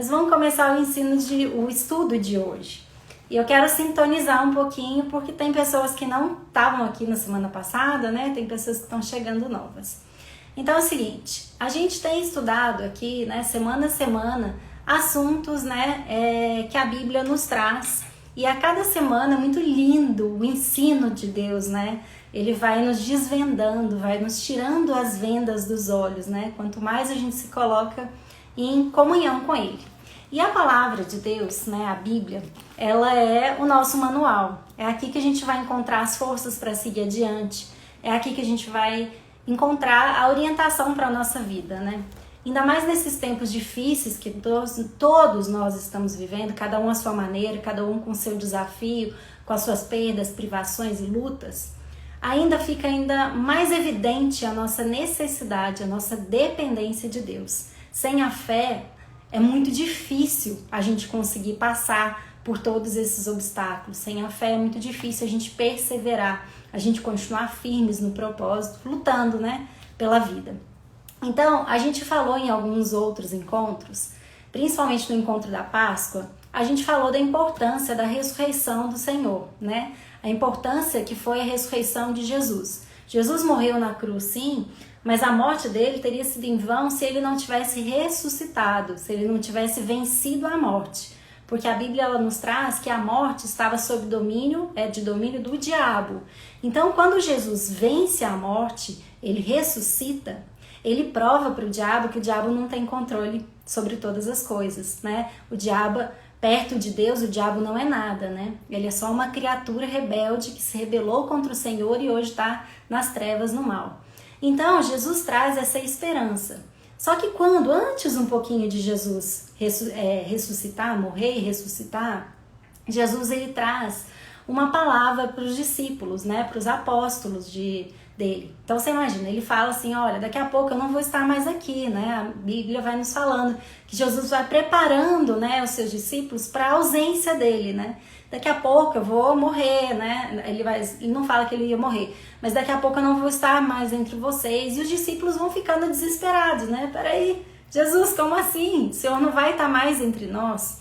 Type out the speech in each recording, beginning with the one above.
Nós vamos começar o estudo de hoje. E eu quero sintonizar um pouquinho, porque tem pessoas que não estavam aqui na semana passada, né? Tem pessoas que estão chegando novas. Então é o seguinte, a gente tem estudado aqui, né, semana a semana, assuntos, né, que a Bíblia nos traz. E a cada semana é muito lindo o ensino de Deus, né? Ele vai nos desvendando, vai nos tirando as vendas dos olhos, né? Quanto mais a gente se coloca em comunhão com Ele. E a palavra de Deus, né, a Bíblia, ela é o nosso manual. É aqui que a gente vai encontrar as forças para seguir adiante. É aqui que a gente vai encontrar a orientação para a nossa vida, né? Ainda mais nesses tempos difíceis que todos nós estamos vivendo, cada um à sua maneira, cada um com seu desafio, com as suas perdas, privações e lutas, ainda fica mais evidente a nossa necessidade, a nossa dependência de Deus. Sem a fé, é muito difícil a gente conseguir passar por todos esses obstáculos. Sem a fé é muito difícil a gente perseverar, a gente continuar firmes no propósito, lutando, né, pela vida. Então, a gente falou em alguns outros encontros, principalmente no encontro da Páscoa, a gente falou da importância da ressurreição do Senhor, né? A importância que foi a ressurreição de Jesus. Jesus morreu na cruz, sim, mas a morte dele teria sido em vão se ele não tivesse ressuscitado, se ele não tivesse vencido a morte. Porque a Bíblia ela nos traz que a morte estava sob domínio do diabo. Então, quando Jesus vence a morte, ele ressuscita, ele prova para o diabo que o diabo não tem controle sobre todas as coisas, né? O diabo, perto de Deus, o diabo não é nada, né? Ele é só uma criatura rebelde que se rebelou contra o Senhor e hoje está nas trevas, no mal. Então, Jesus traz essa esperança. Só que quando, antes um pouquinho de Jesus ressuscitar, morrer e ressuscitar, Jesus ele traz uma palavra para os discípulos, né? Para os apóstolos dele. Então você imagina, ele fala assim, olha, daqui a pouco eu não vou estar mais aqui, né? A Bíblia vai nos falando que Jesus vai preparando, né, os seus discípulos para a ausência dele, né? Daqui a pouco eu vou morrer, né? Ele não fala que ele ia morrer, mas daqui a pouco eu não vou estar mais entre vocês. E os discípulos vão ficando desesperados, né? Peraí, Jesus, como assim? O Senhor não vai estar mais entre nós?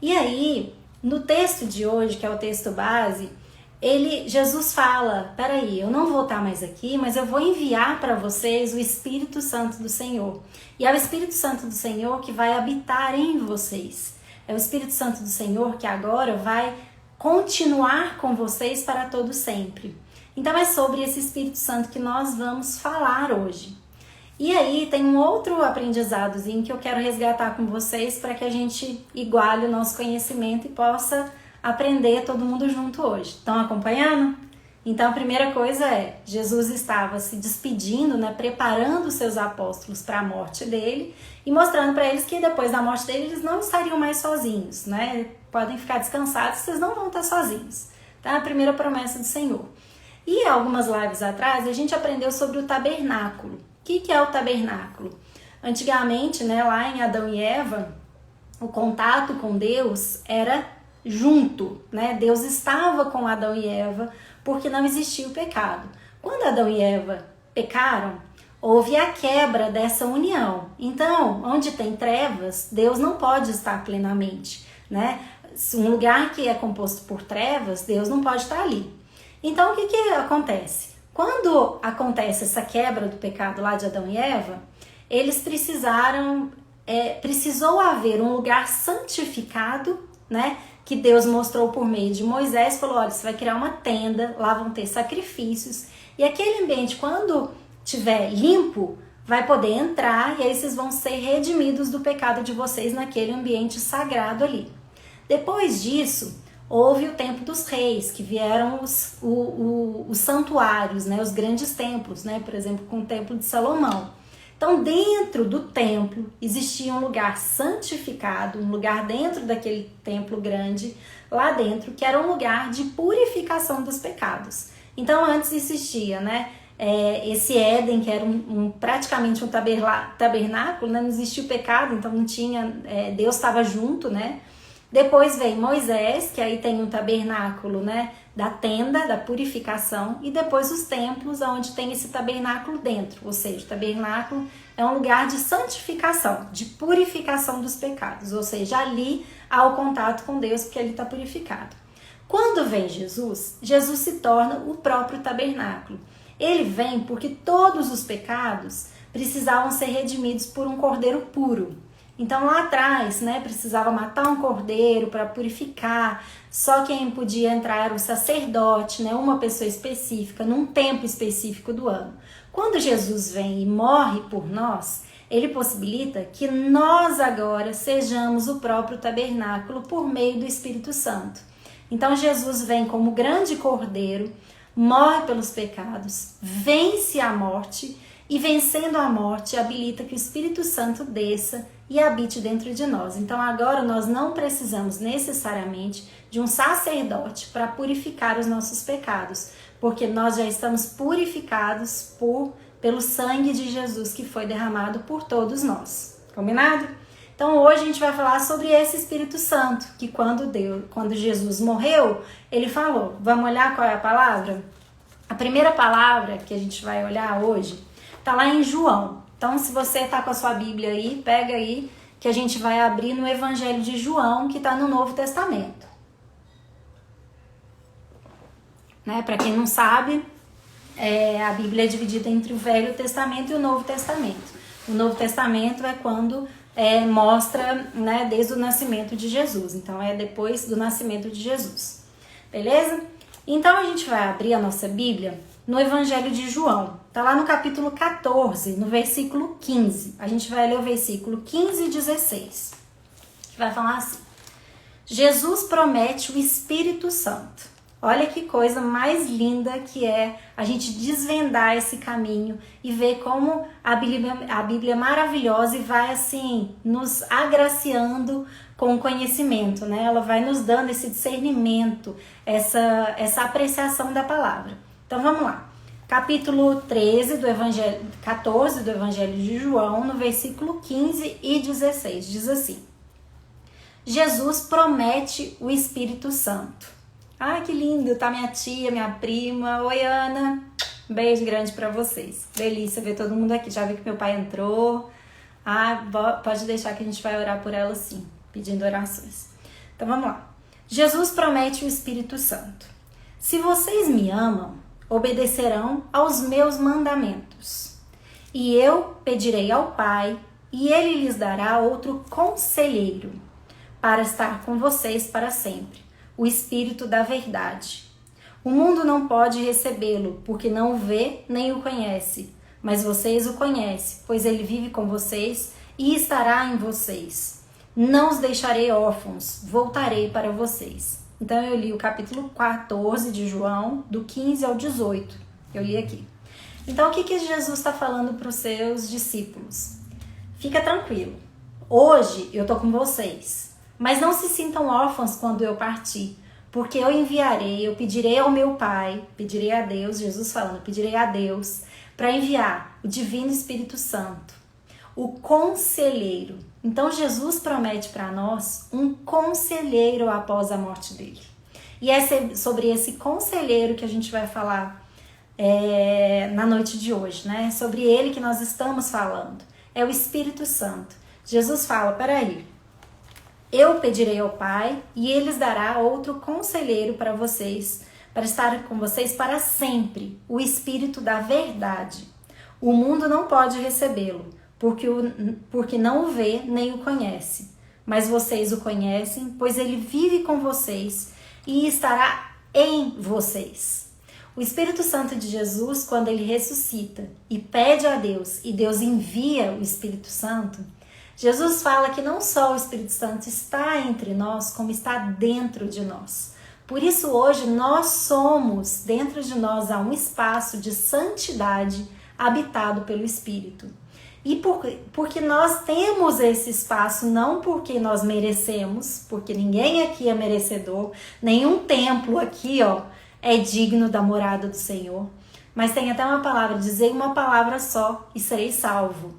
E aí, no texto de hoje, que é o texto base, Jesus fala, peraí, eu não vou estar mais aqui, mas eu vou enviar para vocês o Espírito Santo do Senhor. E é o Espírito Santo do Senhor que vai habitar em vocês. É o Espírito Santo do Senhor que agora vai continuar com vocês para todo sempre. Então é sobre esse Espírito Santo que nós vamos falar hoje. E aí tem um outro aprendizadozinho que eu quero resgatar com vocês para que a gente iguale o nosso conhecimento e possa aprender todo mundo junto hoje. Estão acompanhando? Então a primeira coisa é, Jesus estava se despedindo, né, preparando os seus apóstolos para a morte dele e mostrando para eles que depois da morte dele eles não estariam mais sozinhos, né? Podem ficar descansados, vocês não vão estar sozinhos. Tá? A primeira promessa do Senhor. E algumas lives atrás a gente aprendeu sobre o tabernáculo. O que é o tabernáculo? Antigamente, né, lá em Adão e Eva, o contato com Deus era junto, né? Deus estava com Adão e Eva porque não existia o pecado. Quando Adão e Eva pecaram, houve a quebra dessa união. Então, onde tem trevas, Deus não pode estar plenamente, né? Um lugar que é composto por trevas, Deus não pode estar ali. Então, o que acontece? Quando acontece essa quebra do pecado lá de Adão e Eva, eles precisou haver um lugar santificado, né? Que Deus mostrou por meio de Moisés, falou, olha, você vai criar uma tenda, lá vão ter sacrifícios, e aquele ambiente, quando estiver limpo, vai poder entrar, e aí vocês vão ser redimidos do pecado de vocês naquele ambiente sagrado ali. Depois disso, houve o tempo dos reis, que vieram os santuários, né, os grandes templos, né, por exemplo, com o templo de Salomão. Então, dentro do templo, existia um lugar santificado, um lugar dentro daquele templo grande, lá dentro, que era um lugar de purificação dos pecados. Então, antes existia, né, esse Éden, que era praticamente um tabernáculo, né, não existia o pecado, então não tinha, Deus estava junto, né. Depois vem Moisés, que aí tem um tabernáculo, né, da tenda, da purificação, e depois os templos, onde tem esse tabernáculo dentro. Ou seja, o tabernáculo é um lugar de santificação, de purificação dos pecados. Ou seja, ali há o contato com Deus, porque ele está purificado. Quando vem Jesus, Jesus se torna o próprio tabernáculo. Ele vem porque todos os pecados precisavam ser redimidos por um cordeiro puro. Então lá atrás, precisava matar um cordeiro para purificar. Só quem podia entrar era o sacerdote, uma pessoa específica, num tempo específico do ano. Quando Jesus vem e morre por nós, ele possibilita que nós agora sejamos o próprio tabernáculo por meio do Espírito Santo. Então Jesus vem como grande cordeiro, morre pelos pecados, vence a morte, e vencendo a morte habilita que o Espírito Santo desça e habite dentro de nós. Então agora nós não precisamos necessariamente de um sacerdote para purificar os nossos pecados, porque nós já estamos purificados pelo sangue de Jesus que foi derramado por todos nós. Combinado? Então hoje a gente vai falar sobre esse Espírito Santo, que quando Jesus morreu, ele falou. Vamos olhar qual é a palavra? A primeira palavra que a gente vai olhar hoje está lá em João. Então, se você está com a sua Bíblia aí, pega aí que a gente vai abrir no Evangelho de João, que está no Novo Testamento. Para quem não sabe, a Bíblia é dividida entre o Velho Testamento e o Novo Testamento. O Novo Testamento é quando mostra, desde o nascimento de Jesus. Então, é depois do nascimento de Jesus. Beleza? Então, a gente vai abrir a nossa Bíblia no Evangelho de João. Está lá no capítulo 14, no versículo 15. A gente vai ler o versículo 15 e 16. Que vai falar assim: Jesus promete o Espírito Santo. Olha que coisa mais linda que é a gente desvendar esse caminho e ver como a Bíblia é maravilhosa e vai assim nos agraciando com o conhecimento, Ela vai nos dando esse discernimento, essa apreciação da palavra. Então vamos lá. Capítulo 14 do Evangelho de João, no versículo 15 e 16, diz assim: Jesus promete o Espírito Santo. Ai, que lindo, tá minha tia, minha prima. Oi, Ana. Beijo grande pra vocês. Delícia ver todo mundo aqui. Já vi que meu pai entrou. Pode deixar que a gente vai orar por ela sim, pedindo orações. Então vamos lá. Jesus promete o Espírito Santo. Se vocês me amam, obedecerão aos meus mandamentos. E eu pedirei ao Pai, e ele lhes dará outro conselheiro, para estar com vocês para sempre, o Espírito da verdade. O mundo não pode recebê-lo, porque não o vê nem o conhece, mas vocês o conhecem, pois ele vive com vocês e estará em vocês. Não os deixarei órfãos, voltarei para vocês. Então eu li o capítulo 14 de João, do 15 ao 18. Eu li aqui. Então o que Jesus está falando para os seus discípulos? Fica tranquilo. Hoje eu estou com vocês, mas não se sintam órfãos quando eu partir, porque eu enviarei, eu pedirei ao meu Pai, pedirei a Deus, Jesus falando, pedirei a Deus para enviar o Divino Espírito Santo, o Conselheiro. Então Jesus promete para nós um conselheiro após a morte dele. E é sobre esse conselheiro que a gente vai falar na noite de hoje, Sobre ele que nós estamos falando. É o Espírito Santo. Jesus fala, peraí, eu pedirei ao Pai e ele lhes dará outro conselheiro para vocês, para estar com vocês para sempre, o Espírito da verdade. O mundo não pode recebê-lo, porque não o vê nem o conhece. Mas vocês o conhecem, pois ele vive com vocês e estará em vocês. O Espírito Santo de Jesus, quando ele ressuscita e pede a Deus, e Deus envia o Espírito Santo, Jesus fala que não só o Espírito Santo está entre nós, como está dentro de nós. Por isso hoje nós somos, dentro de nós há um espaço de santidade habitado pelo Espírito. E porque nós temos esse espaço, não porque nós merecemos, porque ninguém aqui é merecedor, nenhum templo aqui é digno da morada do Senhor, mas tem até uma palavra, dizer uma palavra só e serei salvo,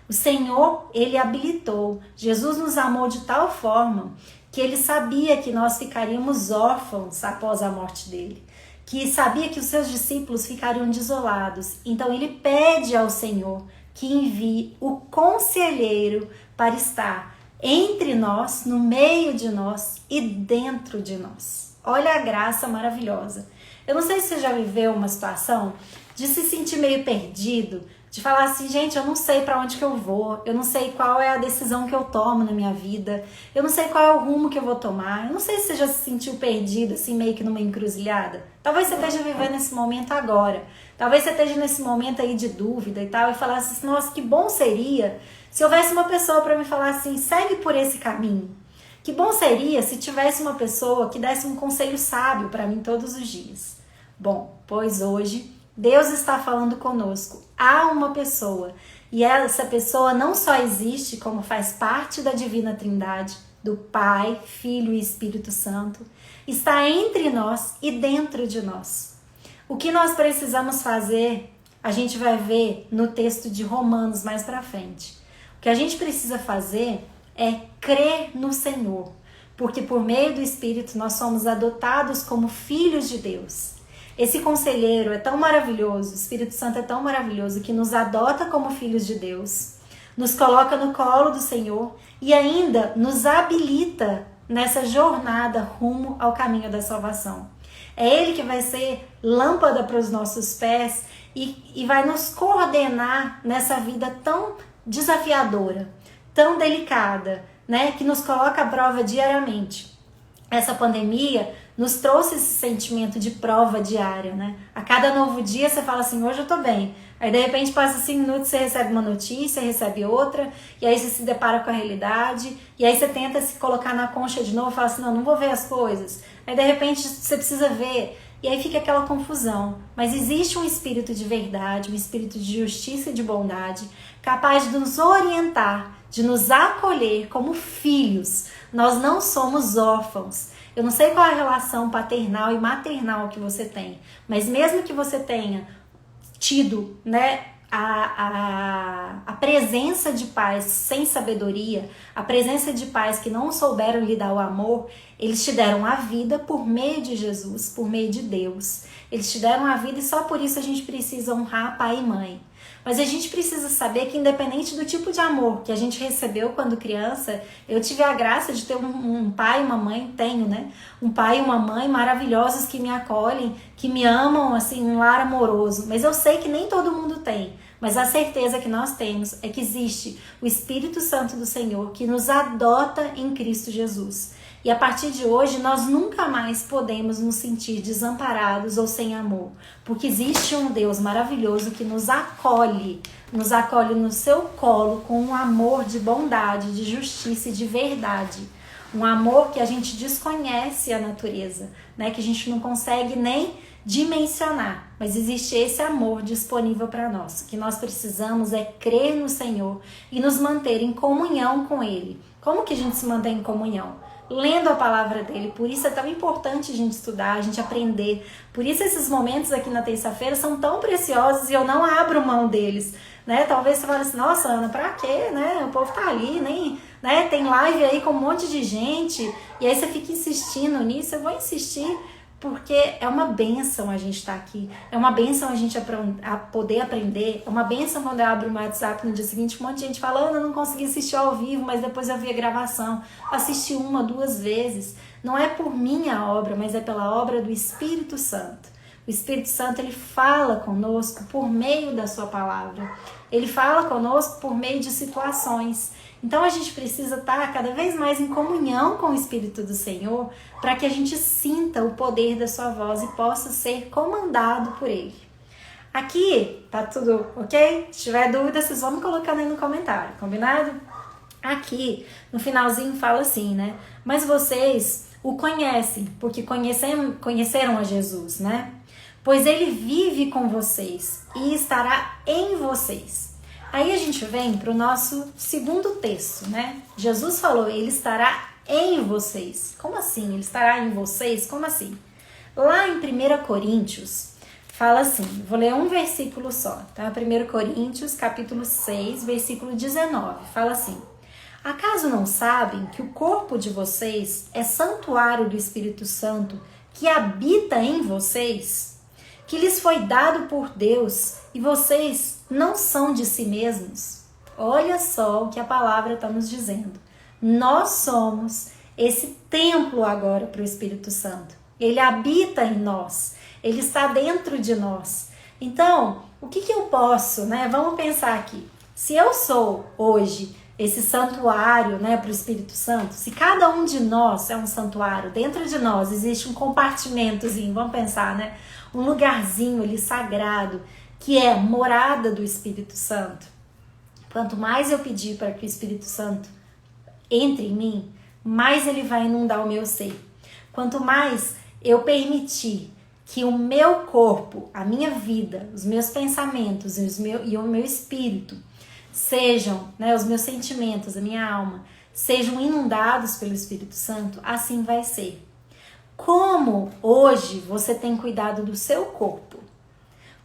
O Senhor, ele habilitou. Jesus nos amou de tal forma que ele sabia que nós ficaríamos órfãos após a morte dele, que sabia que os seus discípulos ficariam desolados. Então ele pede ao Senhor que envie o conselheiro para estar entre nós, no meio de nós e dentro de nós. Olha a graça maravilhosa. Eu não sei se você já viveu uma situação de se sentir meio perdido, de falar assim, gente, eu não sei para onde que eu vou, eu não sei qual é a decisão que eu tomo na minha vida, eu não sei qual é o rumo que eu vou tomar, eu não sei se você já se sentiu perdido, assim, meio que numa encruzilhada. Talvez você esteja vivendo esse momento agora, talvez você esteja nesse momento aí de dúvida e tal, e falar assim, nossa, que bom seria se houvesse uma pessoa para me falar assim, segue por esse caminho. Que bom seria se tivesse uma pessoa que desse um conselho sábio para mim todos os dias. Bom, pois hoje Deus está falando conosco. Há uma pessoa e essa pessoa não só existe como faz parte da Divina Trindade, do Pai, Filho e Espírito Santo, está entre nós e dentro de nós. O que nós precisamos fazer, a gente vai ver no texto de Romanos mais para frente. O que a gente precisa fazer é crer no Senhor, porque por meio do Espírito nós somos adotados como filhos de Deus. Esse conselheiro é tão maravilhoso, o Espírito Santo é tão maravilhoso que nos adota como filhos de Deus, nos coloca no colo do Senhor e ainda nos habilita nessa jornada rumo ao caminho da salvação. É Ele que vai ser lâmpada para os nossos pés e vai nos coordenar nessa vida tão desafiadora, tão delicada, né, que nos coloca à prova diariamente. Essa pandemia nos trouxe esse sentimento de prova diária, né? A cada novo dia você fala assim, hoje eu tô bem. Aí de repente passa 5 minutos, você recebe uma notícia, recebe outra, e aí você se depara com a realidade, e aí você tenta se colocar na concha de novo e fala assim, não vou ver as coisas. Aí de repente você precisa ver, e aí fica aquela confusão. Mas existe um espírito de verdade, um espírito de justiça e de bondade, capaz de nos orientar, de nos acolher como filhos. Nós não somos órfãos. Eu não sei qual é a relação paternal e maternal que você tem, mas mesmo que você tenha tido, né, a presença de pais sem sabedoria, a presença de pais que não souberam lhe dar o amor, eles te deram a vida por meio de Jesus, por meio de Deus. Eles te deram a vida e só por isso a gente precisa honrar pai e mãe. Mas a gente precisa saber que independente do tipo de amor que a gente recebeu quando criança, eu tive a graça de ter um pai e uma mãe, tenho, né? Um pai e uma mãe maravilhosos que me acolhem, que me amam, assim, um lar amoroso. Mas eu sei que nem todo mundo tem. Mas a certeza que nós temos é que existe o Espírito Santo do Senhor que nos adota em Cristo Jesus. E a partir de hoje, nós nunca mais podemos nos sentir desamparados ou sem amor. Porque existe um Deus maravilhoso que nos acolhe no seu colo com um amor de bondade, de justiça e de verdade. Um amor que a gente desconhece a natureza, né? Que a gente não consegue nem dimensionar. Mas existe esse amor disponível para nós. O que nós precisamos é crer no Senhor e nos manter em comunhão com Ele. Como que a gente se mantém em comunhão? Lendo a palavra dele. Por isso é tão importante a gente estudar, a gente aprender. Por isso esses momentos aqui na terça-feira são tão preciosos e eu não abro mão deles, né? Talvez você fale assim, nossa, Ana, pra quê, né? O povo tá ali, nem, né? Tem live aí com um monte de gente e aí você fica insistindo nisso. Eu vou insistir porque é uma bênção a gente estar aqui, é uma bênção a gente poder aprender, é uma bênção quando eu abro o meu WhatsApp no dia seguinte, um monte de gente falando, eu não consegui assistir ao vivo, mas depois eu vi a gravação, assisti 1, 2 vezes, não é por minha obra, mas é pela obra do Espírito Santo. O Espírito Santo, ele fala conosco por meio da sua palavra, ele fala conosco por meio de situações. Então a gente precisa estar cada vez mais em comunhão com o Espírito do Senhor para que a gente sinta o poder da sua voz e possa ser comandado por Ele. Aqui tá tudo ok? Se tiver dúvida, vocês vão me colocando aí no comentário, combinado? Aqui no finalzinho fala assim, né? Mas vocês o conhecem, porque conheceram a Jesus, né? Pois Ele vive com vocês e estará em vocês. Aí a gente vem para o nosso segundo texto, né? Jesus falou, Ele estará em vocês. Como assim? Ele estará em vocês? Como assim? Lá em 1 Coríntios, fala assim, vou ler um versículo só, tá? 1 Coríntios, capítulo 6, versículo 19, fala assim: acaso não sabem que o corpo de vocês é santuário do Espírito Santo que habita em vocês? Que lhes foi dado por Deus e vocês não são de si mesmos? Olha só o que a palavra está nos dizendo. Nós somos esse templo agora para o Espírito Santo. Ele habita em nós. Ele está dentro de nós. Então, o que eu posso, né? Vamos pensar aqui. Se eu sou hoje esse santuário, né, para o Espírito Santo, se cada um de nós é um santuário, dentro de nós existe um compartimentozinho, vamos pensar, né? Um lugarzinho ali sagrado, que é morada do Espírito Santo. Quanto mais eu pedir para que o Espírito Santo entre em mim, mais ele vai inundar o meu ser. Quanto mais eu permitir que o meu corpo, a minha vida, os meus pensamentos e o meu espírito sejam, né, os meus sentimentos, a minha alma, sejam inundados pelo Espírito Santo, assim vai ser. Como hoje você tem cuidado do seu corpo?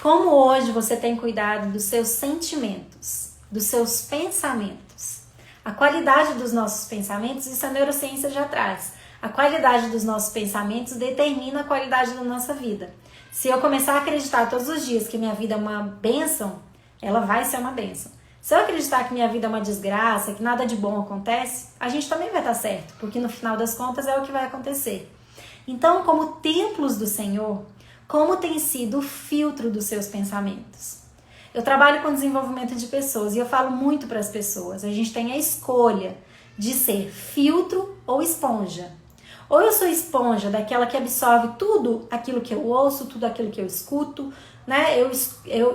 Como hoje você tem cuidado dos seus sentimentos, dos seus pensamentos? A qualidade dos nossos pensamentos, isso a neurociência já traz. A qualidade dos nossos pensamentos determina a qualidade da nossa vida. Se eu começar a acreditar todos os dias que minha vida é uma bênção, ela vai ser uma bênção. Se eu acreditar que minha vida é uma desgraça, que nada de bom acontece, a gente também vai estar certo, porque no final das contas é o que vai acontecer. Então, como templos do Senhor, como tem sido o filtro dos seus pensamentos? Eu trabalho com desenvolvimento de pessoas e eu falo muito para as pessoas. A gente tem a escolha de ser filtro ou esponja. Ou eu sou esponja, daquela que absorve tudo aquilo que eu ouço, tudo aquilo que eu escuto, né?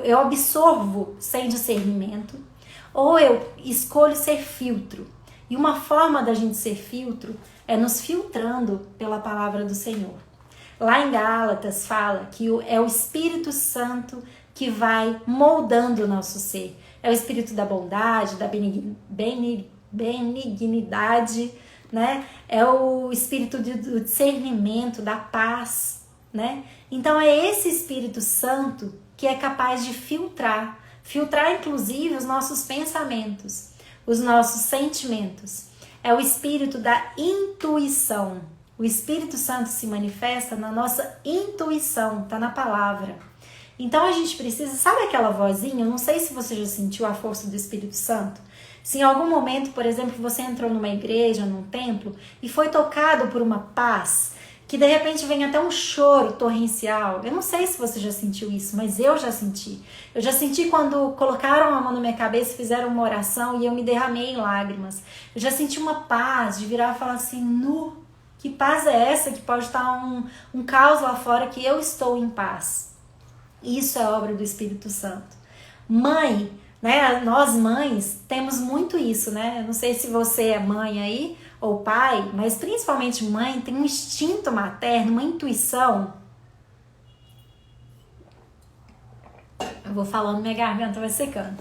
Eu absorvo sem discernimento. Ou eu escolho ser filtro. E uma forma da gente ser filtro é nos filtrando pela palavra do Senhor. Lá em Gálatas fala que é o Espírito Santo que vai moldando o nosso ser. É o Espírito da bondade, da benignidade, né? É o Espírito do discernimento, da paz, né? Então é esse Espírito Santo que é capaz de filtrar inclusive os nossos pensamentos, os nossos sentimentos. É o Espírito da intuição. O Espírito Santo se manifesta na nossa intuição, tá na palavra. Então a gente precisa, sabe aquela vozinha? Eu não sei se você já sentiu a força do Espírito Santo. Se em algum momento, por exemplo, você entrou numa igreja, num templo e foi tocado por uma paz, que de repente vem até um choro torrencial. Eu não sei se você já sentiu isso, mas eu já senti. Eu já senti quando colocaram a mão na minha cabeça e fizeram uma oração e eu me derramei em lágrimas. Eu já senti uma paz de virar e falar assim, nu, que paz é essa que pode estar um caos lá fora que eu estou em paz. Isso é obra do Espírito Santo. Mãe, né? Nós mães temos muito isso, né? Eu não sei se você é mãe aí ou pai, mas principalmente mãe tem um instinto materno, uma intuição. Eu vou falando, minha garganta vai secando.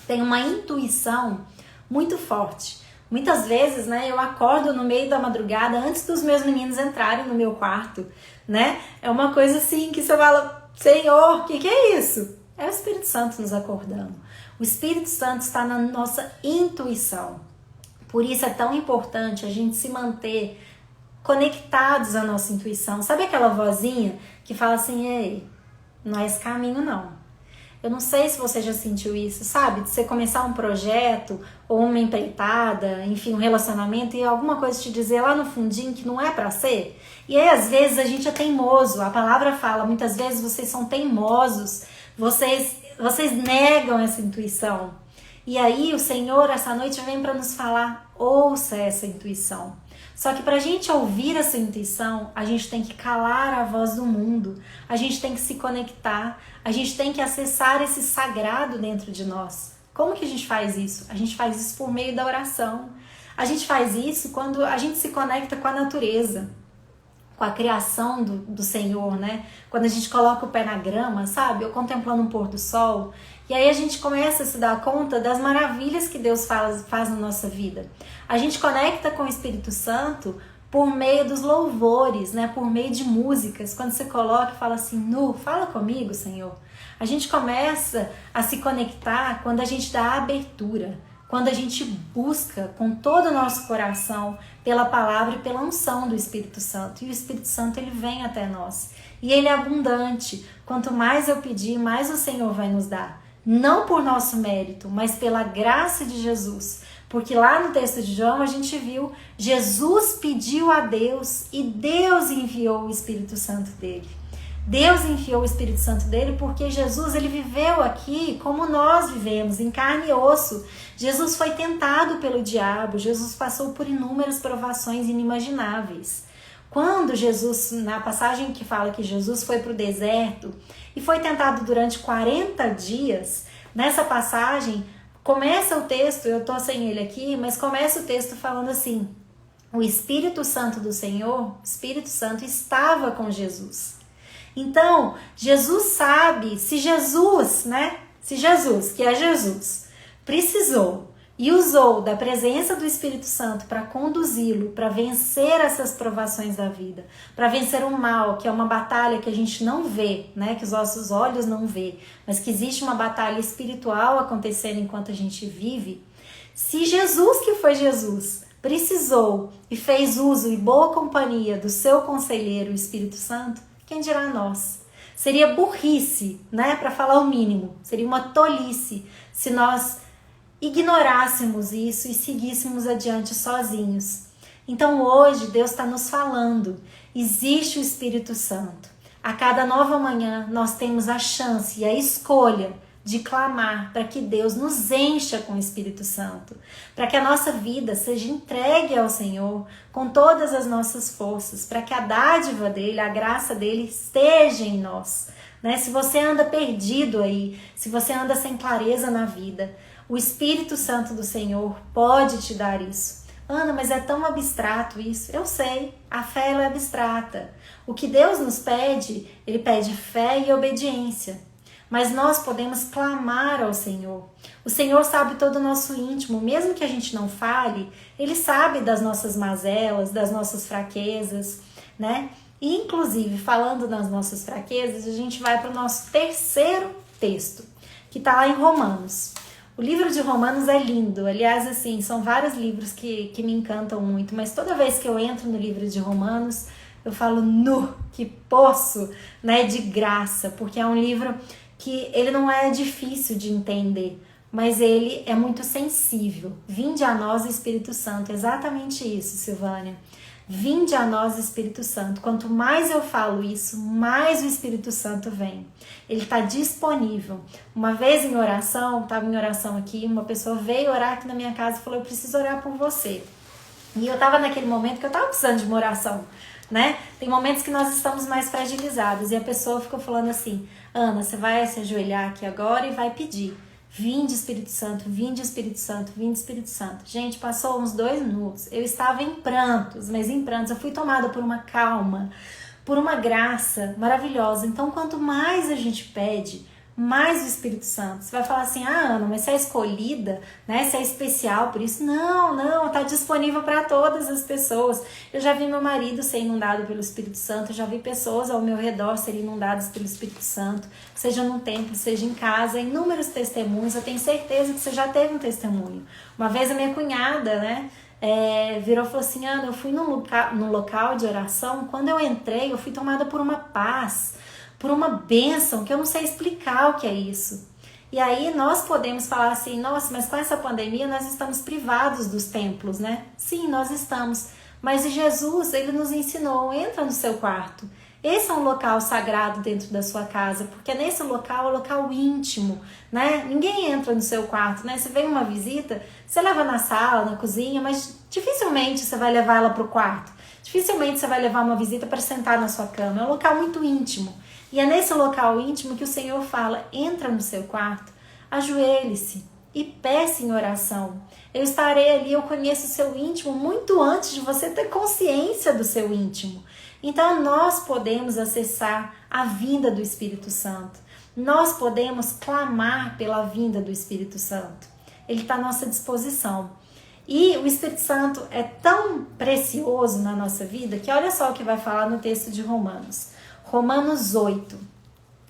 Tem uma intuição muito forte. Muitas vezes, né, eu acordo no meio da madrugada antes dos meus meninos entrarem no meu quarto, né? É uma coisa assim que você fala, Senhor, o que é isso? É o Espírito Santo nos acordando. O Espírito Santo está na nossa intuição. Por isso é tão importante a gente se manter conectados à nossa intuição. Sabe aquela vozinha que fala assim, ei, não é esse caminho não. Eu não sei se você já sentiu isso, sabe? De você começar um projeto ou uma empreitada, enfim, um relacionamento e alguma coisa te dizer lá no fundinho que não é pra ser. E aí às vezes a gente é teimoso. A palavra fala, muitas vezes vocês são teimosos, vocês negam essa intuição. E aí o Senhor essa noite vem para nos falar, ouça essa intuição. Só que para a gente ouvir essa intuição, a gente tem que calar a voz do mundo, a gente tem que se conectar, a gente tem que acessar esse sagrado dentro de nós. Como que a gente faz isso? A gente faz isso por meio da oração. A gente faz isso quando a gente se conecta com a natureza, com a criação do Senhor, né? Quando a gente coloca o pé na grama, sabe? Ou contemplando um pôr do sol. E aí a gente começa a se dar conta das maravilhas que Deus faz na nossa vida. A gente conecta com o Espírito Santo por meio dos louvores, né? Por meio de músicas. Quando você coloca e fala assim, fala comigo, Senhor. A gente começa a se conectar quando a gente dá abertura, quando a gente busca com todo o nosso coração pela palavra e pela unção do Espírito Santo. E o Espírito Santo, ele vem até nós. E ele é abundante. Quanto mais eu pedir, mais o Senhor vai nos dar. Não por nosso mérito, mas pela graça de Jesus. Porque lá no texto de João a gente viu, Jesus pediu a Deus e Deus enviou o Espírito Santo dele. Deus enviou o Espírito Santo dele porque Jesus, ele viveu aqui como nós vivemos, em carne e osso. Jesus foi tentado pelo diabo, Jesus passou por inúmeras provações inimagináveis. Quando Jesus, na passagem que fala que Jesus foi para o deserto e foi tentado durante 40 dias, nessa passagem, começa o texto, eu estou sem ele aqui, mas começa o texto falando assim, o Espírito Santo do Senhor, o Espírito Santo estava com Jesus. Então, Jesus sabe, se Jesus, que é Jesus, precisou e usou da presença do Espírito Santo para conduzi-lo, para vencer essas provações da vida, para vencer o mal, que é uma batalha que a gente não vê, né, que os nossos olhos não vê, mas que existe uma batalha espiritual acontecendo enquanto a gente vive. Se Jesus, que foi Jesus, precisou e fez uso e boa companhia do seu conselheiro, o Espírito Santo, quem dirá nós? Seria burrice, né, para falar o mínimo, seria uma tolice se nós ignorássemos isso e seguíssemos adiante sozinhos. Então hoje Deus está nos falando, existe o Espírito Santo. A cada nova manhã nós temos a chance e a escolha de clamar para que Deus nos encha com o Espírito Santo, para que a nossa vida seja entregue ao Senhor com todas as nossas forças, para que a dádiva dele, a graça dele esteja em nós. Né? Se você anda perdido aí, se você anda sem clareza na vida, o Espírito Santo do Senhor pode te dar isso. Ana, mas é tão abstrato isso. Eu sei, a fé ela é abstrata. O que Deus nos pede, ele pede fé e obediência. Mas nós podemos clamar ao Senhor. O Senhor sabe todo o nosso íntimo, mesmo que a gente não fale, ele sabe das nossas mazelas, das nossas fraquezas, né? E, inclusive, falando das nossas fraquezas, a gente vai para o nosso terceiro texto, que está lá em Romanos. O livro de Romanos é lindo, aliás, assim, são vários livros que me encantam muito, mas toda vez que eu entro no livro de Romanos, eu falo, que poço, né, de graça, porque é um livro que ele não é difícil de entender, mas ele é muito sensível. Vinde a nós, Espírito Santo, exatamente isso, Silvânia. Vinde a nós, Espírito Santo. Quanto mais eu falo isso, mais o Espírito Santo vem. Ele está disponível. Uma vez em oração, estava em oração aqui, uma pessoa veio orar aqui na minha casa e falou, eu preciso orar por você. E eu estava naquele momento que eu estava precisando de uma oração, né? Tem momentos que nós estamos mais fragilizados e a pessoa ficou falando assim, Ana, você vai se ajoelhar aqui agora e vai pedir. Vinde Espírito Santo, vinde Espírito Santo, vinde Espírito Santo. Gente, passou uns 2 minutos, eu estava em prantos, mas em prantos, eu fui tomada por uma calma, por uma graça maravilhosa. Então, quanto mais a gente pede, mais o Espírito Santo. Você vai falar assim, Ana, mas você é escolhida, né? Você é especial por isso. Não, tá disponível para todas as pessoas. Eu já vi meu marido ser inundado pelo Espírito Santo, eu já vi pessoas ao meu redor serem inundadas pelo Espírito Santo, seja no templo, seja em casa, inúmeros testemunhos. Eu tenho certeza que você já teve um testemunho. Uma vez a minha cunhada, né? Virou e falou assim, Ana, eu fui no local de oração, quando eu entrei, eu fui tomada por uma paz, por uma bênção que eu não sei explicar o que é isso. E aí nós podemos falar assim, nossa, mas com essa pandemia nós estamos privados dos templos, né? Sim, nós estamos. Mas Jesus, ele nos ensinou, entra no seu quarto. Esse é um local sagrado dentro da sua casa, porque nesse local é um local íntimo, né? Ninguém entra no seu quarto, né? Você vem uma visita, você leva na sala, na cozinha, mas dificilmente você vai levar ela para o quarto. Dificilmente você vai levar uma visita para sentar na sua cama. É um local muito íntimo. E é nesse local íntimo que o Senhor fala, entra no seu quarto, ajoelhe-se e peça em oração. Eu estarei ali, eu conheço o seu íntimo muito antes de você ter consciência do seu íntimo. Então nós podemos acessar a vinda do Espírito Santo. Nós podemos clamar pela vinda do Espírito Santo. Ele está à nossa disposição. E o Espírito Santo é tão precioso na nossa vida que olha só o que vai falar no texto de Romanos. Romanos 8.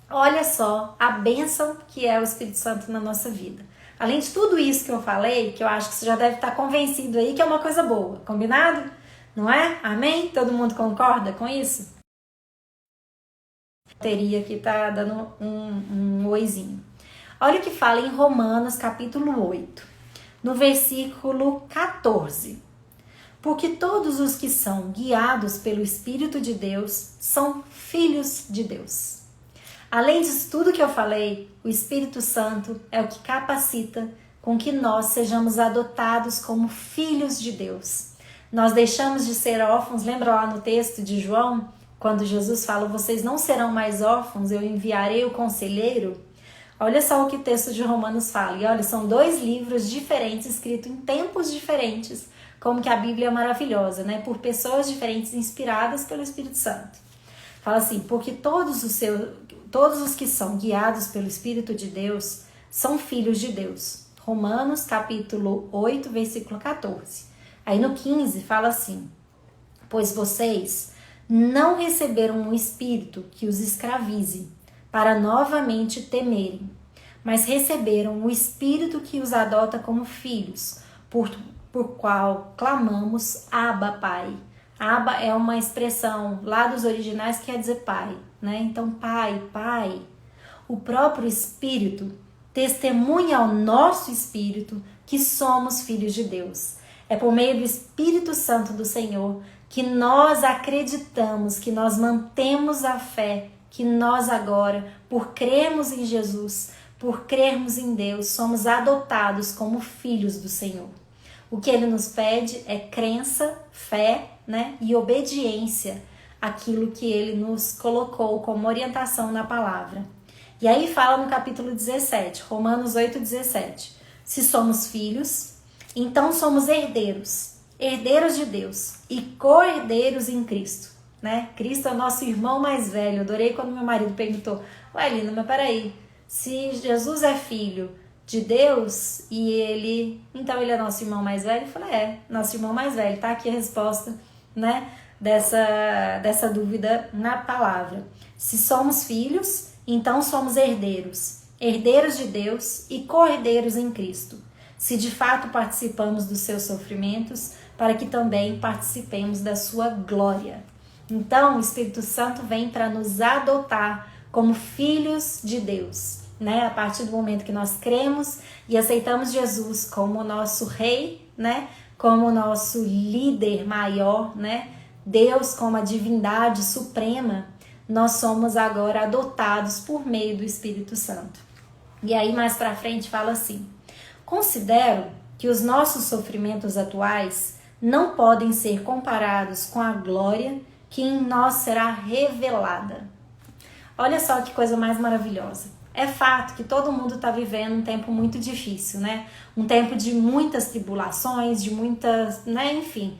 Olha só a bênção que é o Espírito Santo na nossa vida. Além de tudo isso que eu falei, que eu acho que você já deve estar convencido aí que é uma coisa boa, combinado? Não é? Amém? Todo mundo concorda com isso? Teria que tá dando um oizinho. Olha o que fala em Romanos capítulo 8, no versículo 14. Porque todos os que são guiados pelo Espírito de Deus são filhos de Deus. Além disso tudo que eu falei, o Espírito Santo é o que capacita com que nós sejamos adotados como filhos de Deus. Nós deixamos de ser órfãos, lembra lá no texto de João, quando Jesus fala, vocês não serão mais órfãos, eu enviarei o conselheiro. Olha só o que o texto de Romanos fala. E olha, são 2 livros diferentes, escritos em tempos diferentes, como que a Bíblia é maravilhosa, né? Por pessoas diferentes, inspiradas pelo Espírito Santo. Fala assim, porque todos os que são guiados pelo Espírito de Deus são filhos de Deus. Romanos capítulo 8, versículo 14. Aí no 15 fala assim, pois vocês não receberam um espírito que os escravize, para novamente temerem, mas receberam o espírito que os adota como filhos, por qual clamamos Abba, Pai. Abba é uma expressão lá dos originais que quer dizer pai, né? Então, pai, pai. O próprio Espírito testemunha ao nosso espírito que somos filhos de Deus. É por meio do Espírito Santo do Senhor que nós acreditamos, que nós mantemos a fé, que nós agora, por crermos em Jesus, por crermos em Deus, somos adotados como filhos do Senhor. O que Ele nos pede é crença, fé, né, e obediência àquilo que Ele nos colocou como orientação na palavra. E aí fala no capítulo 17, Romanos 8, 17. Se somos filhos, então somos herdeiros, herdeiros de Deus e co-herdeiros em Cristo, né? Cristo é o nosso irmão mais velho. Eu adorei quando meu marido perguntou, ué, Lina, mas peraí, se Jesus é filho de Deus e então ele é nosso irmão mais velho? Eu falei, nosso irmão mais velho. Tá aqui a resposta, né, dessa dúvida na palavra. Se somos filhos, então somos herdeiros, herdeiros de Deus e co-herdeiros em Cristo. Se de fato participamos dos seus sofrimentos, para que também participemos da sua glória. Então, o Espírito Santo vem para nos adotar como filhos de Deus, né? A partir do momento que nós cremos e aceitamos Jesus como nosso rei, né? Como nosso líder maior, né? Deus como a divindade suprema, nós somos agora adotados por meio do Espírito Santo. E aí mais para frente fala assim: considero que os nossos sofrimentos atuais não podem ser comparados com a glória que em nós será revelada. Olha só que coisa mais maravilhosa. É fato que todo mundo está vivendo um tempo muito difícil, né? Um tempo de muitas tribulações, de muitas, né? Enfim,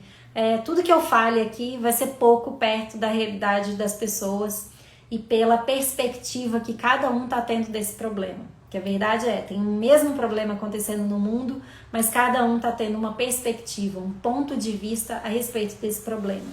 tudo que eu fale aqui vai ser pouco perto da realidade das pessoas e pela perspectiva que cada um está tendo desse problema. Que a verdade tem o mesmo problema acontecendo no mundo, mas cada um está tendo uma perspectiva, um ponto de vista a respeito desse problema,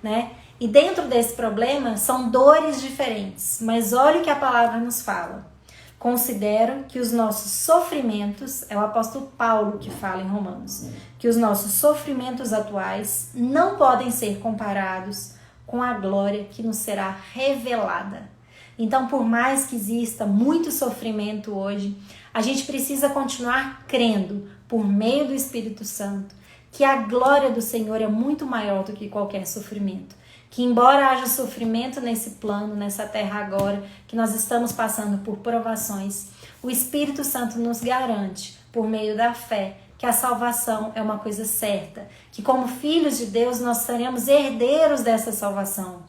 né? E dentro desse problema são dores diferentes, mas olha o que a palavra nos fala. Considero que os nossos sofrimentos, é o apóstolo Paulo que fala em Romanos, que os nossos sofrimentos atuais não podem ser comparados com a glória que nos será revelada. Então, por mais que exista muito sofrimento hoje, a gente precisa continuar crendo, por meio do Espírito Santo, que a glória do Senhor é muito maior do que qualquer sofrimento. Que embora haja sofrimento nesse plano, nessa terra agora, que nós estamos passando por provações, o Espírito Santo nos garante, por meio da fé, que a salvação é uma coisa certa, que como filhos de Deus nós seremos herdeiros dessa salvação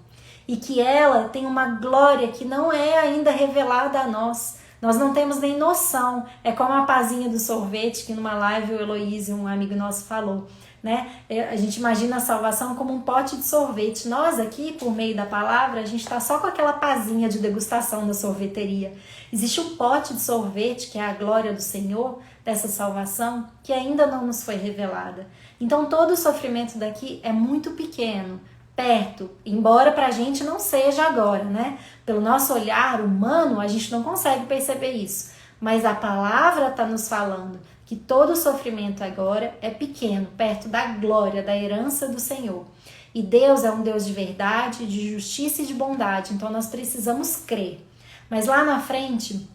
e que ela tem uma glória que não é ainda revelada a nós. Nós não temos nem noção. É como a pazinha do sorvete que numa live o Heloísio, um amigo nosso, falou, né? A gente imagina a salvação como um pote de sorvete. Nós aqui, por meio da palavra, a gente está só com aquela pazinha de degustação da sorveteria. Existe um pote de sorvete, que é a glória do Senhor, dessa salvação que ainda não nos foi revelada. Então todo o sofrimento daqui é muito pequeno, perto, embora pra gente não seja agora, né? Pelo nosso olhar humano, a gente não consegue perceber isso. Mas a palavra está nos falando que todo o sofrimento agora é pequeno, perto da glória, da herança do Senhor. E Deus é um Deus de verdade, de justiça e de bondade, então nós precisamos crer. Mas lá na frente,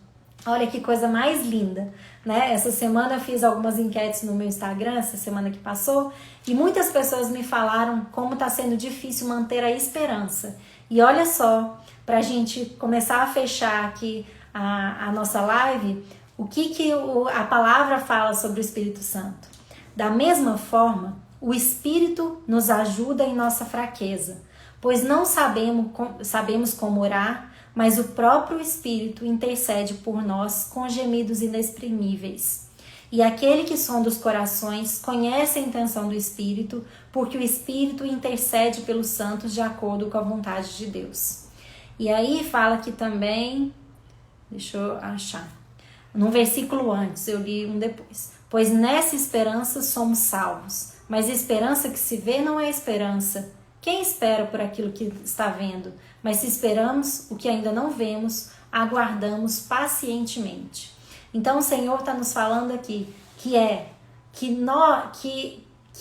olha que coisa mais linda, né? Essa semana eu fiz algumas enquetes no meu Instagram, essa semana que passou, e muitas pessoas me falaram como está sendo difícil manter a esperança. E olha só, para a gente começar a fechar aqui a nossa live, o que a palavra fala sobre o Espírito Santo? Da mesma forma, o Espírito nos ajuda em nossa fraqueza, pois não sabemos como orar, mas o próprio Espírito intercede por nós com gemidos inexprimíveis. E aquele que sonda os corações conhece a intenção do Espírito, porque o Espírito intercede pelos santos de acordo com a vontade de Deus. E aí fala aqui também, deixa eu achar, num versículo antes, eu li um depois. Pois nessa esperança somos salvos, mas esperança que se vê não é esperança. Quem espera por aquilo que está vendo? Mas se esperamos o que ainda não vemos, aguardamos pacientemente. Então o Senhor está nos falando aqui que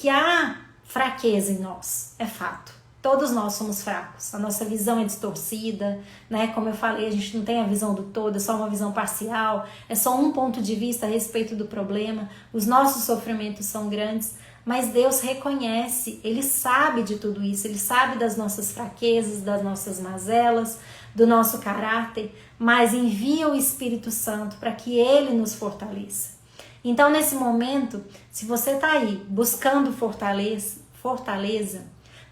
há fraqueza em nós, é fato. Todos nós somos fracos, a nossa visão é distorcida, né? Como eu falei, a gente não tem a visão do todo, é só uma visão parcial, é só um ponto de vista a respeito do problema, os nossos sofrimentos são grandes, mas Deus reconhece, Ele sabe de tudo isso, Ele sabe das nossas fraquezas, das nossas mazelas, do nosso caráter, mas envia o Espírito Santo para que Ele nos fortaleça. Então, nesse momento, se você está aí buscando fortaleza,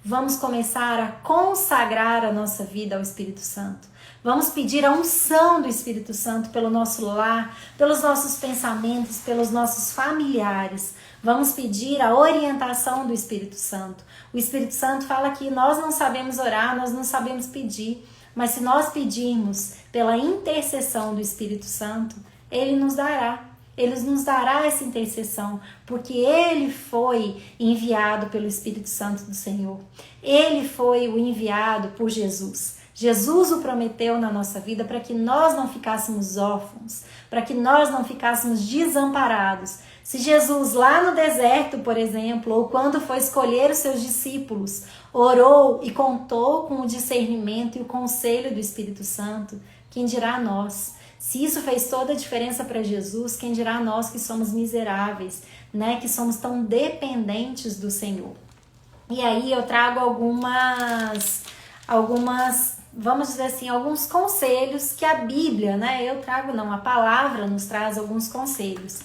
vamos começar a consagrar a nossa vida ao Espírito Santo. Vamos pedir a unção do Espírito Santo pelo nosso lar, pelos nossos pensamentos, pelos nossos familiares. Vamos pedir a orientação do Espírito Santo. O Espírito Santo fala que nós não sabemos orar, nós não sabemos pedir, mas se nós pedirmos pela intercessão do Espírito Santo, Ele nos dará. Ele nos dará essa intercessão, porque Ele foi enviado pelo Espírito Santo do Senhor. Ele foi o enviado por Jesus. Jesus o prometeu na nossa vida para que nós não ficássemos órfãos, para que nós não ficássemos desamparados. Se Jesus lá no deserto, por exemplo, ou quando foi escolher os seus discípulos, orou e contou com o discernimento e o conselho do Espírito Santo, quem dirá nós? Se isso fez toda a diferença para Jesus, quem dirá nós que somos miseráveis, né? Que somos tão dependentes do Senhor. E aí eu trago algumas, vamos dizer assim, alguns conselhos que a Bíblia, né? A palavra nos traz alguns conselhos.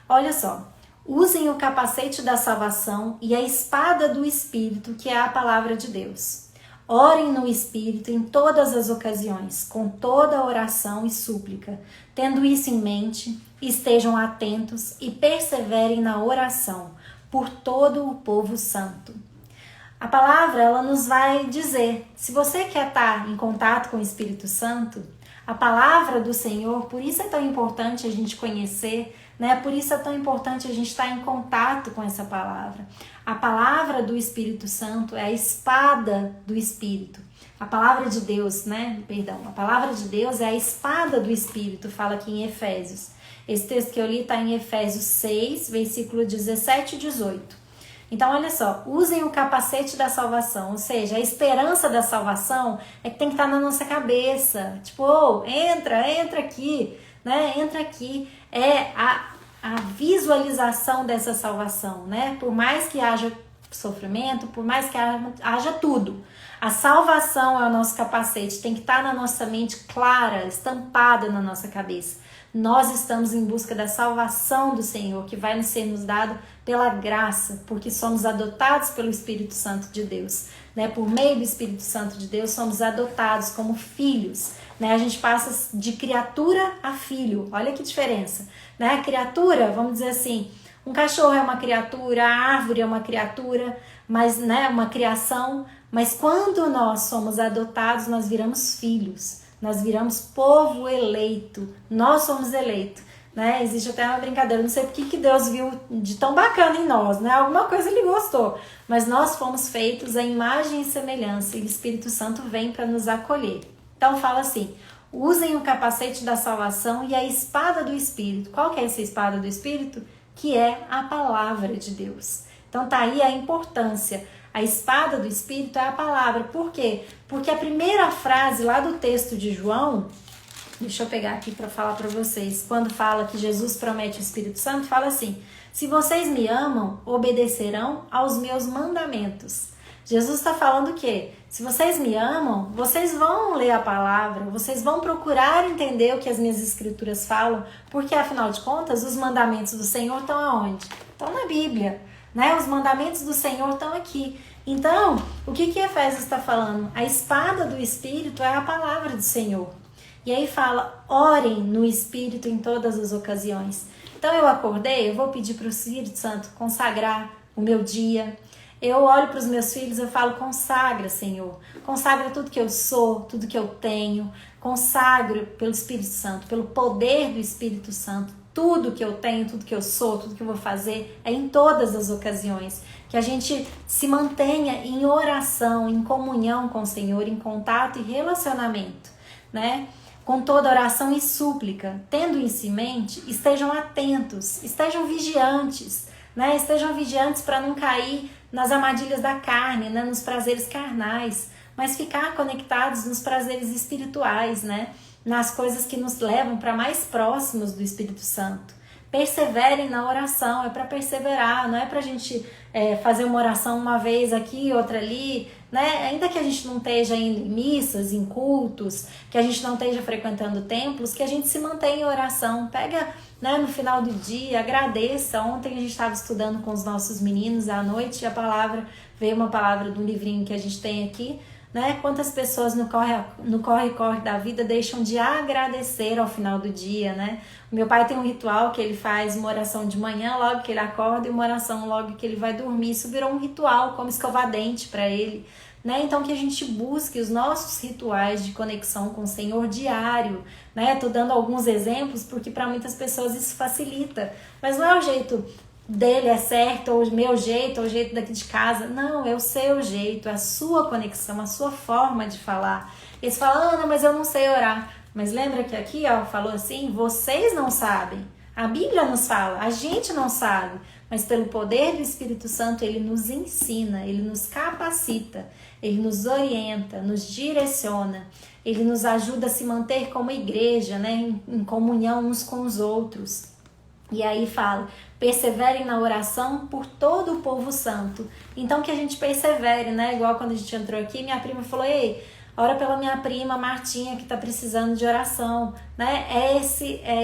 Olha só, usem o capacete da salvação e a espada do Espírito, que é a palavra de Deus. Orem no Espírito em todas as ocasiões, com toda oração e súplica. Tendo isso em mente, estejam atentos e perseverem na oração por todo o povo santo. A palavra, ela nos vai dizer, se você quer estar em contato com o Espírito Santo, a palavra do Senhor, por isso é tão importante a gente conhecer, né? Por isso é tão importante a gente estar em contato com essa palavra. A palavra do Espírito Santo é a espada do Espírito. A palavra de Deus, a palavra de Deus é a espada do Espírito, fala aqui em Efésios. Esse texto que eu li está em Efésios 6, versículo 17 e 18. Então, olha só, usem o capacete da salvação, ou seja, a esperança da salvação é que tem que estar na nossa cabeça. Tipo, entra aqui, né? Entra aqui. É a visualização dessa salvação, né? Por mais que haja sofrimento, por mais que haja tudo. A salvação é o nosso capacete, tem que estar na nossa mente clara, estampada na nossa cabeça. Nós estamos em busca da salvação do Senhor, que vai ser nos dado pela graça, porque somos adotados pelo Espírito Santo de Deus, né? Por meio do Espírito Santo de Deus, somos adotados como filhos, né? A gente passa de criatura a filho, olha que diferença, né? A criatura, vamos dizer assim, um cachorro é uma criatura, a árvore é uma criatura, mas, né, uma criação, mas quando nós somos adotados, nós viramos filhos. Nós viramos povo eleito, nós somos eleitos. né? Existe até uma brincadeira, não sei porque que Deus viu de tão bacana em nós, né? Alguma coisa ele gostou, mas nós fomos feitos à imagem e semelhança e o Espírito Santo vem para nos acolher. Então fala assim: usem o capacete da salvação e a espada do Espírito. Qual que é essa espada do Espírito? Que é a palavra de Deus. Então tá aí a importância. A espada do Espírito é a palavra. Por quê? Porque a primeira frase lá do texto de João, deixa eu pegar aqui para falar para vocês, quando fala que Jesus promete o Espírito Santo, fala assim: se vocês me amam, obedecerão aos meus mandamentos. Jesus está falando o quê? Se vocês me amam, vocês vão ler a palavra, vocês vão procurar entender o que as minhas escrituras falam, porque afinal de contas, os mandamentos do Senhor estão aonde? Estão na Bíblia, né? Os mandamentos do Senhor estão aqui. Então, o que Efésios está falando? A espada do Espírito é a palavra do Senhor. E aí fala: orem no Espírito em todas as ocasiões. Então eu acordei, eu vou pedir para o Espírito Santo consagrar o meu dia. Eu olho para os meus filhos, eu falo: consagra, Senhor. Consagra tudo que eu sou, tudo que eu tenho. Consagro pelo Espírito Santo, pelo poder do Espírito Santo. Tudo que eu tenho, tudo que eu sou, tudo que eu vou fazer é em todas as ocasiões. Que a gente se mantenha em oração, em comunhão com o Senhor, em contato e relacionamento, né? Com toda oração e súplica, tendo isso em mente, estejam atentos, estejam vigiantes, né? Estejam vigiantes para não cair nas armadilhas da carne, né? Nos prazeres carnais, mas ficar conectados nos prazeres espirituais, né? Nas coisas que nos levam para mais próximos do Espírito Santo. Perseverem na oração, é para perseverar, não é para a gente fazer uma oração uma vez aqui, outra ali, né? Ainda que a gente não esteja indo em missas, em cultos, que a gente não esteja frequentando templos, que a gente se mantenha em oração. Pega, né, no final do dia, agradeça. Ontem a gente estava estudando com os nossos meninos à noite e veio uma palavra do livrinho que a gente tem aqui, né? Quantas pessoas no corre-corre da vida deixam de agradecer ao final do dia, né? O meu pai tem um ritual que ele faz uma oração de manhã, logo que ele acorda, e uma oração logo que ele vai dormir. Isso virou um ritual, como escovar dente para ele, né? Então que a gente busque os nossos rituais de conexão com o Senhor diário, né? Tô dando alguns exemplos porque para muitas pessoas isso facilita, mas não é o jeito dele é certo, ou o meu jeito, ou o jeito daqui de casa. Não, é o seu jeito, é a sua conexão, a sua forma de falar. Eles falam: Ana, mas eu não sei orar. Mas lembra que aqui, ó, falou assim: vocês não sabem. A Bíblia nos fala, a gente não sabe. Mas pelo poder do Espírito Santo, ele nos ensina, ele nos capacita, ele nos orienta, nos direciona. Ele nos ajuda a se manter como igreja, né, em comunhão uns com os outros. E aí fala: perseverem na oração por todo o povo santo. Então que a gente persevere, né? Igual quando a gente entrou aqui, minha prima falou: ei, ora pela minha prima Martinha que tá precisando de oração, né? É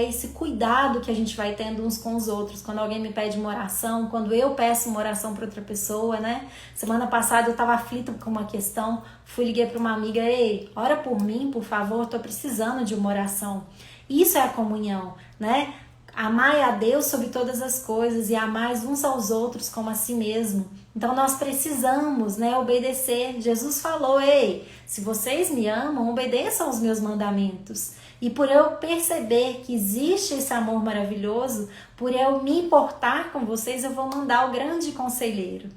esse cuidado que a gente vai tendo uns com os outros. Quando alguém me pede uma oração, quando eu peço uma oração para outra pessoa, né? Semana passada eu tava aflita com uma questão, liguei para uma amiga: ei, ora por mim, por favor, tô precisando de uma oração. Isso é a comunhão, né? Amai a Deus sobre todas as coisas e amai uns aos outros como a si mesmo. Então nós precisamos, né, obedecer. Jesus falou: ei, se vocês me amam, obedeçam aos meus mandamentos. E por eu perceber que existe esse amor maravilhoso, por eu me importar com vocês, eu vou mandar o grande conselheiro.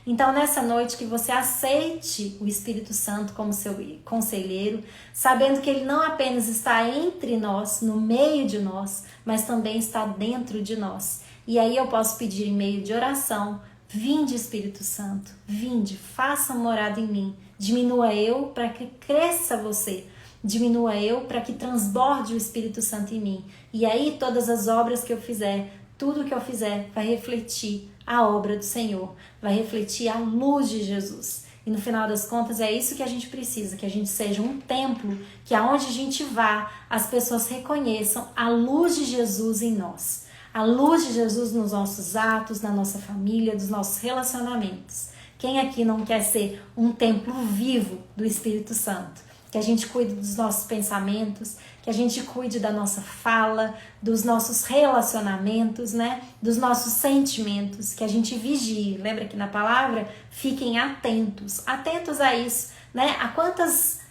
Então, nessa noite, que você aceite o Espírito Santo como seu conselheiro, sabendo que ele não apenas está entre nós, no meio de nós, mas também está dentro de nós. E aí eu posso pedir em meio de oração: vinde, Espírito Santo, vinde, faça morada em mim. Diminua eu para que cresça você. Diminua eu para que transborde o Espírito Santo em mim. E aí todas as obras que eu fizer, tudo que eu fizer vai refletir a obra do Senhor, vai refletir a luz de Jesus. E no final das contas é isso que a gente precisa, que a gente seja um templo, que aonde a gente vá, as pessoas reconheçam a luz de Jesus em nós. A luz de Jesus nos nossos atos, na nossa família, dos nossos relacionamentos. Quem aqui não quer ser um templo vivo do Espírito Santo? Que a gente cuide dos nossos pensamentos, que a gente cuide da nossa fala, dos nossos relacionamentos, né? Dos nossos sentimentos, que a gente vigie. Lembra que na palavra, fiquem atentos a isso, né? A quantas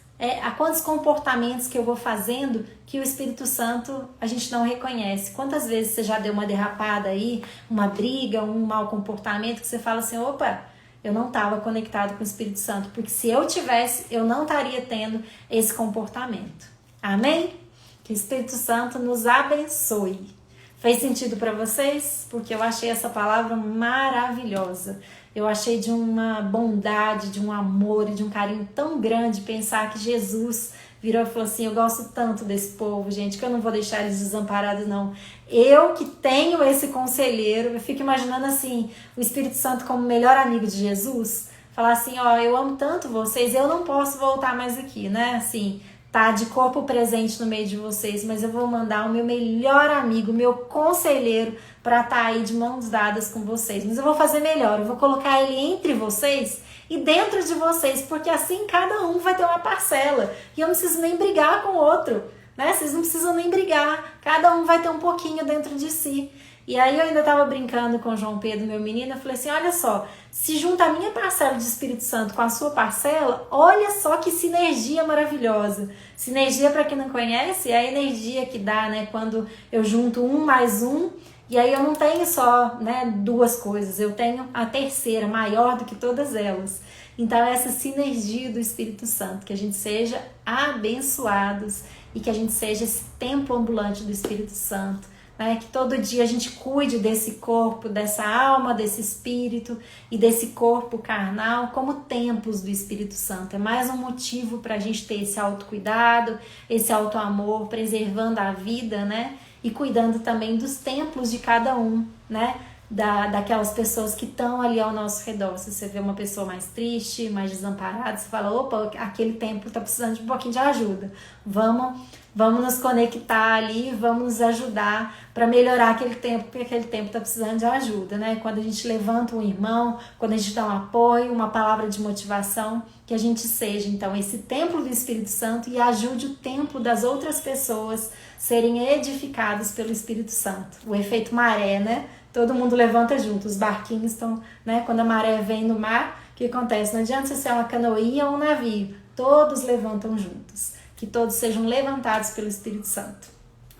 a quantos comportamentos que eu vou fazendo que o Espírito Santo a gente não reconhece. Quantas vezes você já deu uma derrapada aí, uma briga, um mau comportamento que você fala assim, opa, eu não estava conectado com o Espírito Santo, porque se eu tivesse, eu não estaria tendo esse comportamento. Amém? Que o Espírito Santo nos abençoe. Fez sentido para vocês? Porque eu achei essa palavra maravilhosa. Eu achei de uma bondade, de um amor e de um carinho tão grande pensar que Jesus virou e falou assim, eu gosto tanto desse povo, gente, que eu não vou deixar eles desamparados, não. Eu que tenho esse conselheiro, eu fico imaginando assim, o Espírito Santo como melhor amigo de Jesus, falar assim, ó, eu amo tanto vocês, eu não posso voltar mais aqui, né? Assim, tá de corpo presente no meio de vocês, mas eu vou mandar o meu melhor amigo, o meu conselheiro, para estar aí de mãos dadas com vocês. Mas eu vou fazer melhor, eu vou colocar ele entre vocês e dentro de vocês, porque assim cada um vai ter uma parcela. E eu não preciso nem brigar com o outro, né? Vocês não precisam nem brigar, cada um vai ter um pouquinho dentro de si. E aí eu ainda estava brincando com o João Pedro, meu menino, eu falei assim, olha só, se junta a minha parcela de Espírito Santo com a sua parcela, olha só que sinergia maravilhosa. Sinergia, para quem não conhece, é a energia que dá, né, quando eu junto um mais um, e aí eu não tenho só, né, duas coisas, eu tenho a terceira, maior do que todas elas. Então essa sinergia do Espírito Santo, que a gente seja abençoados e que a gente seja esse templo ambulante do Espírito Santo, né? Que todo dia a gente cuide desse corpo, dessa alma, desse espírito e desse corpo carnal como templos do Espírito Santo. É mais um motivo para a gente ter esse autocuidado, esse autoamor, preservando a vida, né? E cuidando também dos templos de cada um, né? Daquelas pessoas que estão ali ao nosso redor. Se você vê uma pessoa mais triste, mais desamparada, você fala, opa, aquele templo está precisando de um pouquinho de ajuda. Vamos nos conectar ali, vamos nos ajudar para melhorar aquele tempo, porque aquele tempo está precisando de ajuda, né? Quando a gente levanta um irmão, quando a gente dá um apoio, uma palavra de motivação, que a gente seja, então, esse templo do Espírito Santo e ajude o templo das outras pessoas serem edificados pelo Espírito Santo. O efeito maré, né? Todo mundo levanta junto, os barquinhos estão, né? Quando a maré vem no mar, o que acontece? Não adianta ser uma canoinha ou um navio, todos levantam juntos. Que todos sejam levantados pelo Espírito Santo.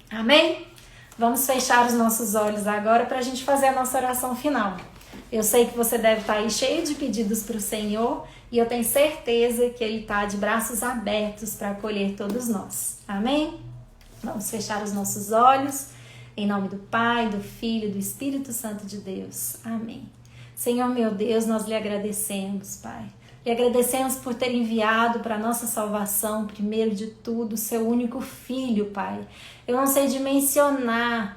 Amém? Vamos fechar os nossos olhos agora para a gente fazer a nossa oração final. Eu sei que você deve estar aí cheio de pedidos para o Senhor e eu tenho certeza que Ele está de braços abertos para acolher todos nós. Amém? Vamos fechar os nossos olhos. Em nome do Pai, do Filho e do Espírito Santo de Deus. Amém. Senhor meu Deus, nós lhe agradecemos, Pai. E agradecemos por ter enviado para a nossa salvação, primeiro de tudo, o seu único Filho, Pai. Eu não sei dimensionar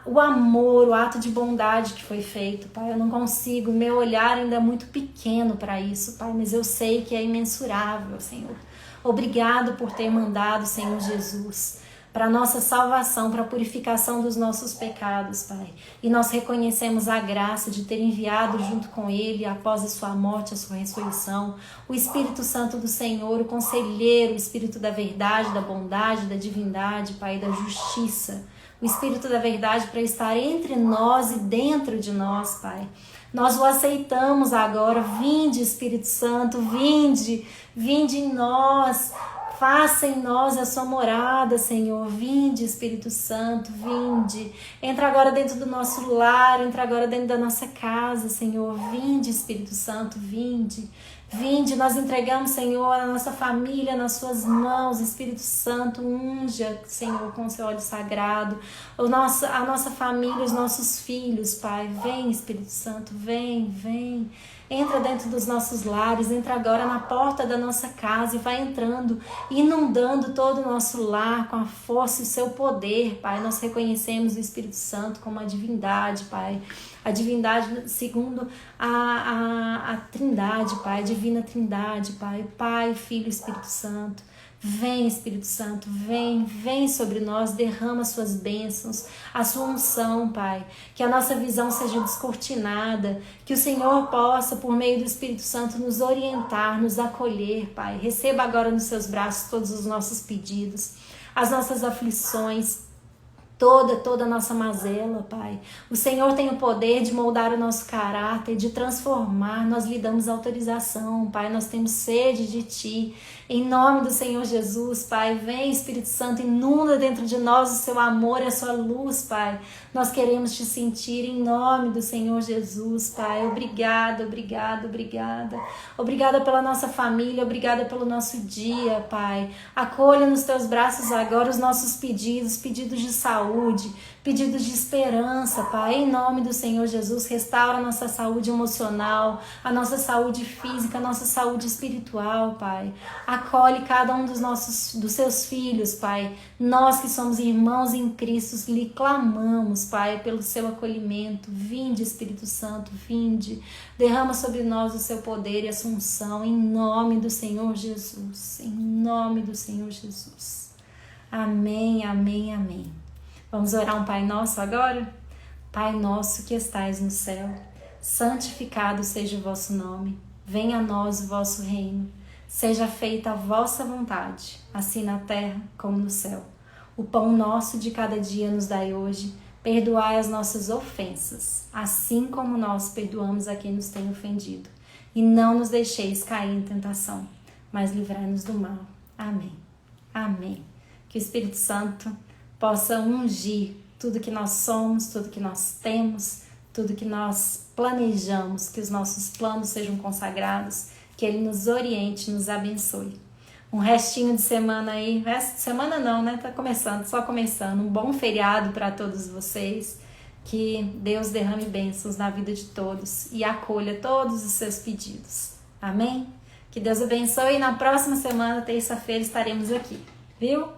o amor, o ato de bondade que foi feito, Pai. Eu não consigo, meu olhar ainda é muito pequeno para isso, Pai, mas eu sei que é imensurável, Senhor. Obrigado por ter mandado, Senhor Jesus, para a nossa salvação, para a purificação dos nossos pecados, Pai. E nós reconhecemos a graça de ter enviado junto com Ele, após a sua morte, a sua ressurreição, o Espírito Santo do Senhor, o conselheiro, o Espírito da verdade, da bondade, da divindade, Pai, da justiça. O Espírito da verdade para estar entre nós e dentro de nós, Pai. Nós o aceitamos agora. Vinde, Espírito Santo, vinde em nós. Faça em nós a sua morada, Senhor. Vinde, Espírito Santo, vinde. Entra agora dentro do nosso lar, entra agora dentro da nossa casa, Senhor. Vinde, Espírito Santo, vinde. Vinde, nós entregamos, Senhor, a nossa família nas suas mãos. Espírito Santo, unja, Senhor, com o seu óleo sagrado. A nossa família, os nossos filhos, Pai. Vem, Espírito Santo, vem. Entra dentro dos nossos lares, entra agora na porta da nossa casa e vai entrando, inundando todo o nosso lar com a força e o seu poder, Pai. Nós reconhecemos o Espírito Santo como a divindade, Pai. A divindade segundo a Trindade, Pai. A divina Trindade, Pai. O Pai, o Filho e o Espírito Santo. Vem, Espírito Santo, vem sobre nós, derrama suas bênçãos, a sua unção, Pai. Que a nossa visão seja descortinada, que o Senhor possa, por meio do Espírito Santo, nos orientar, nos acolher, Pai. Receba agora nos seus braços todos os nossos pedidos, as nossas aflições, toda a nossa mazela, Pai. O Senhor tem o poder de moldar o nosso caráter, de transformar. Nós lhe damos autorização, Pai. Nós temos sede de Ti. Em nome do Senhor Jesus, Pai, vem, Espírito Santo, inunda dentro de nós o Seu amor e a Sua luz, Pai. Nós queremos Te sentir em nome do Senhor Jesus, Pai. Obrigada, obrigada, obrigada. Obrigada pela nossa família, obrigada pelo nosso dia, Pai. Acolha nos Teus braços agora os nossos pedidos de saúde, pedidos de esperança, Pai. Em nome do Senhor Jesus, restaura a nossa saúde emocional, a nossa saúde física, a nossa saúde espiritual, Pai. Acolhe cada um dos Seus filhos, Pai. Nós que somos irmãos em Cristo, lhe clamamos, Pai, pelo Seu acolhimento. Vinde, Espírito Santo, vinde. Derrama sobre nós o Seu poder e a sua unção, em nome do Senhor Jesus. Em nome do Senhor Jesus. Amém, amém, amém. Vamos orar um Pai Nosso agora? Pai nosso que estais no céu, santificado seja o vosso nome. Venha a nós o vosso reino. Seja feita a vossa vontade, assim na terra como no céu. O pão nosso de cada dia nos dai hoje. Perdoai as nossas ofensas, assim como nós perdoamos a quem nos tem ofendido. E não nos deixeis cair em tentação, mas livrai-nos do mal. Amém. Amém. Que o Espírito Santo possa ungir tudo que nós somos, tudo que nós temos, tudo que nós planejamos, que os nossos planos sejam consagrados, que Ele nos oriente, nos abençoe. Um restinho de semana aí, resto de semana não, né? Tá começando, só começando. Um bom feriado para todos vocês. Que Deus derrame bênçãos na vida de todos e acolha todos os seus pedidos. Amém? Que Deus abençoe e na próxima semana, terça-feira, estaremos aqui. Viu?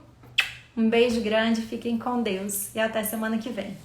Um beijo grande, fiquem com Deus e até semana que vem.